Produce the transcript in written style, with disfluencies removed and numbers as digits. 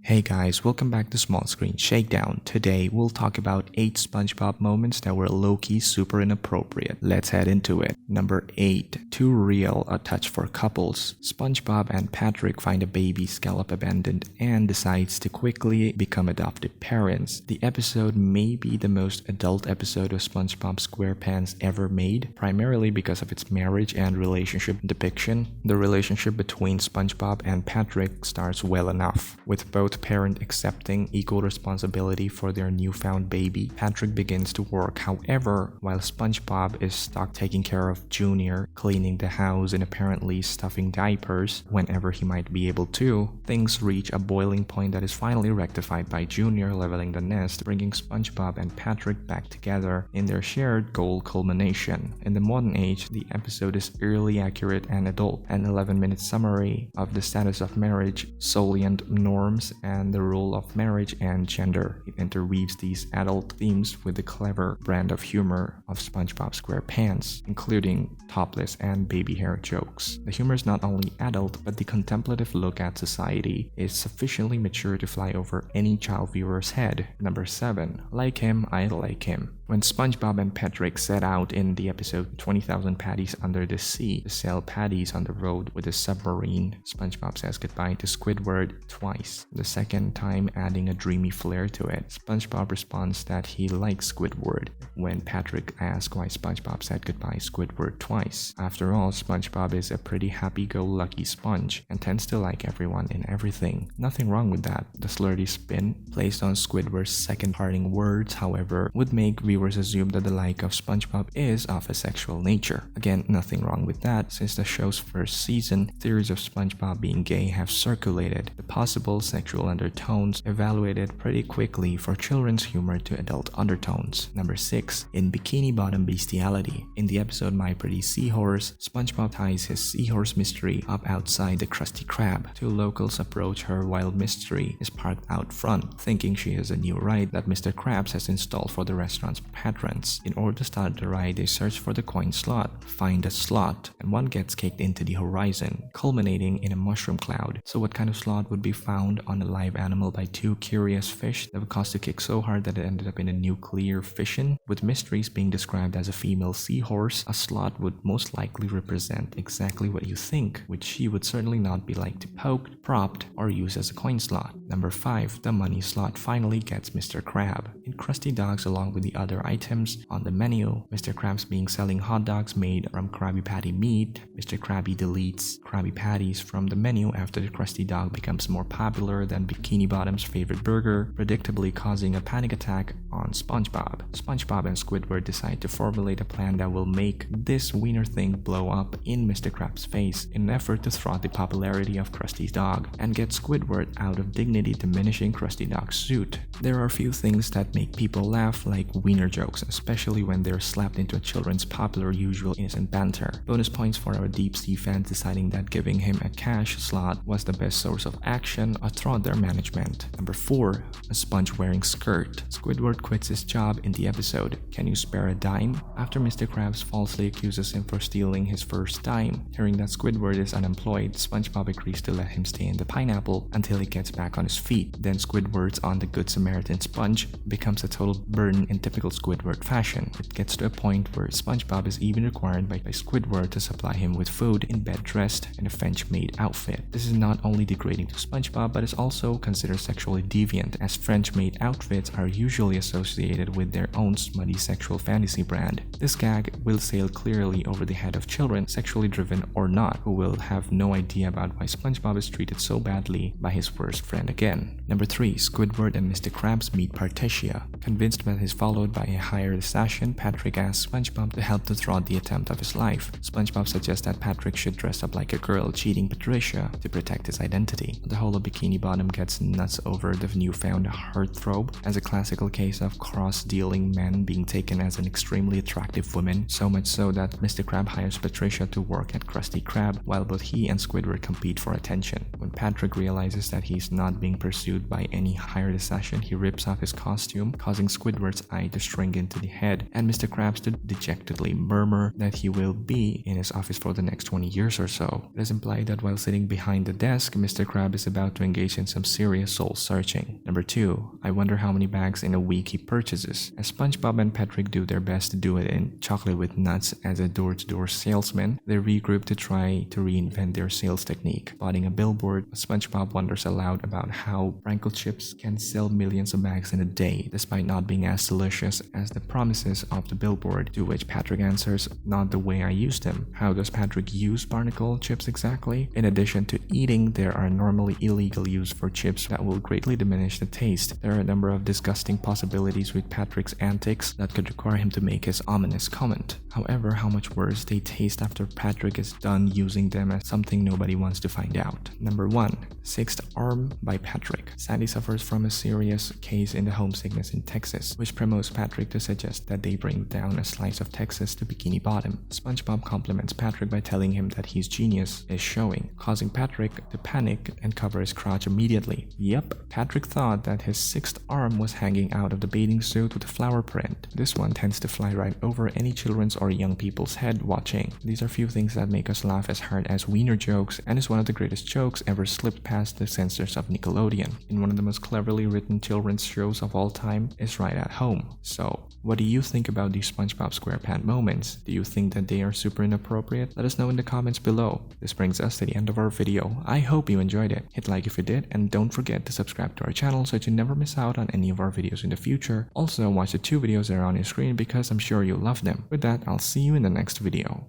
Hey guys, welcome back to Small Screen Shakedown. Today we'll talk about 8 SpongeBob moments that were low-key super inappropriate. Let's head into it. Number 8. Too real, a touch for couples. SpongeBob and Patrick find a baby scallop abandoned and decides to quickly become adoptive parents. The episode may be the most adult episode of SpongeBob Squarepants ever made, primarily because of its marriage and relationship depiction. The relationship between SpongeBob and Patrick starts well enough, with both parent accepting equal responsibility for their newfound baby. Patrick begins to work, however, while SpongeBob is stuck taking care of Junior, cleaning the house and apparently stuffing diapers whenever he might be able to. Things reach a boiling point that is finally rectified by Junior leveling the nest, bringing SpongeBob and Patrick back together in their shared goal culmination. In the modern age, the episode is eerily accurate and adult, an 11-minute summary of the status of marriage, salient norms, and the role of marriage and gender. It interweaves these adult themes with the clever brand of humor of SpongeBob SquarePants, including topless and baby hair jokes. The humor is not only adult, but the contemplative look at society is sufficiently mature to fly over any child viewer's head. Number 7. Like him, I like him. When SpongeBob and Patrick set out in the episode 20,000 Patties Under the Sea to sell patties on the road with a submarine, SpongeBob says goodbye to Squidward twice, the second time adding a dreamy flair to it. SpongeBob responds that he likes Squidward when Patrick asks why SpongeBob said goodbye Squidward twice. After all, SpongeBob is a pretty happy-go-lucky sponge and tends to like everyone and everything. Nothing wrong with that. The slurry spin placed on Squidward's second parting words, however, would make viewers assume that the like of SpongeBob is of a sexual nature. Again, nothing wrong with that, since the show's first season, theories of SpongeBob being gay have circulated. The possible sexual undertones evaluated pretty quickly for children's humor to adult undertones. Number 6. In Bikini Bottom bestiality. In the episode My Pretty Seahorse, SpongeBob ties his seahorse Mystery up outside the Krusty Krab. Two locals approach her while Mystery is parked out front, thinking she is a new ride that Mr. Krabs has installed for the restaurant's patrons. In order to start the ride, they search for the coin slot, find a slot, and one gets kicked into the horizon, culminating in a mushroom cloud. So what kind of slot would be found on a live animal by two curious fish that were caused to kick so hard that it ended up in a nuclear fission? With Mysteries being described as a female seahorse, a slot would most likely represent exactly what you think, which she would certainly not be like to poke, propped, or use as a coin slot. Number 5. The money slot finally gets Mr. Krab. In Krusty Dogs, along with the other items on the menu, Mr. Krabs being selling hot dogs made from Krabby Patty meat, Mr. Krabby deletes Krabby Patties from the menu after the Krusty Dog becomes more popular than Bikini Bottom's favorite burger, predictably causing a panic attack on SpongeBob. SpongeBob and Squidward decide to formulate a plan that will make this wiener thing blow up in Mr. Krabs' face in an effort to thwart the popularity of Krusty's dog and get Squidward out of dignity-diminishing Krusty Dog's suit. There are few things that make people laugh like wiener jokes, especially when they're slapped into a children's popular usual innocent banter. Bonus points for our deep sea fans deciding that giving him a cash slot was the best source of action throughout their management. Number 4. A sponge wearing skirt. Squidward quits his job in the episode Can You Spare a Dime? After Mr. Krabs falsely accuses him for stealing his first dime. Hearing that Squidward is unemployed, SpongeBob agrees to let him stay in the pineapple until he gets back on his feet. Then Squidward's on the Good Samaritan sponge becomes a total burden in typical Squidward fashion. It gets to a point where SpongeBob is even required by Squidward to supply him with food in bed dressed in a French-maid outfit. This is not only degrading to SpongeBob, but is also considered sexually deviant, as French-maid outfits are usually associated with their own smutty sexual fantasy brand. This gag will sail clearly over the head of children, sexually driven or not, who will have no idea about why SpongeBob is treated so badly by his worst friend again. Number 3. Squidward and Mr. Krabs meet Partitia. Convinced that he's followed by a hired assassin, Patrick asks SpongeBob to help to thwart the attempt of his life. SpongeBob suggests that Patrick should dress up like a girl cheating Patricia to protect his identity. The whole of Bikini Bottom gets nuts over the newfound heartthrob as a classical case of cross-dealing men being taken as an extremely attractive woman, so much so that Mr. Krab hires Patricia to work at Krusty Krab while both he and Squidward compete for attention. When Patrick realizes that he's not being pursued by any hired assassin, he rips off his costume, causing Squidward's eye to shrink into the head, and Mr. Krabs to dejectedly murmur that he will be in his office for the next 20 years or so. It is implied that while sitting behind the desk, Mr. Krab is about to engage in some serious soul searching. Number 2, I wonder how many bags in a week he purchases. As SpongeBob and Patrick do their best to do it in chocolate with nuts as a door-to-door salesman, they regroup to try to reinvent their sales technique. Spotting a billboard, SpongeBob wonders aloud about how Frankel chips can sell millions of bags in a day, despite not being as delicious as the promises of the billboard, to which Patrick answers, "Not the way I used them." How does Patrick use barnacle chips exactly? In addition to eating, there are normally illegal use for chips that will greatly diminish the taste. There are a number of disgusting possibilities with Patrick's antics that could require him to make his ominous comment. However, how much worse they taste after Patrick is done using them is something nobody wants to find out. Number 1, Sixth Arm by Patrick. Sandy suffers from a serious case in the homesickness in Texas, which promotes Patrick to suggest that they bring down a slice of Texas to Bikini Bottom. SpongeBob compliments Patrick by telling him that his genius is showing, causing Patrick to panic and cover his crotch immediately. Yep, Patrick thought that his sixth arm was hanging out of the bathing suit with a flower print. This one tends to fly right over any children's or young people's head watching. These are few things that make us laugh as hard as wiener jokes, and is one of the greatest jokes ever slipped past the censors of Nickelodeon. In one of the most cleverly written children's shows of all time is Right at Home. So, what do you think about these Spongebob Squarepants moments? Do you think that they are super inappropriate? Let us know in the comments below. This brings us to the end of our video. I hope you enjoyed it. Hit like if you did, and don't forget to subscribe to our channel so that you never miss out on any of our videos in the future. Also, watch the 2 videos that are on your screen because I'm sure you'll love them. With that, I'll see you in the next video.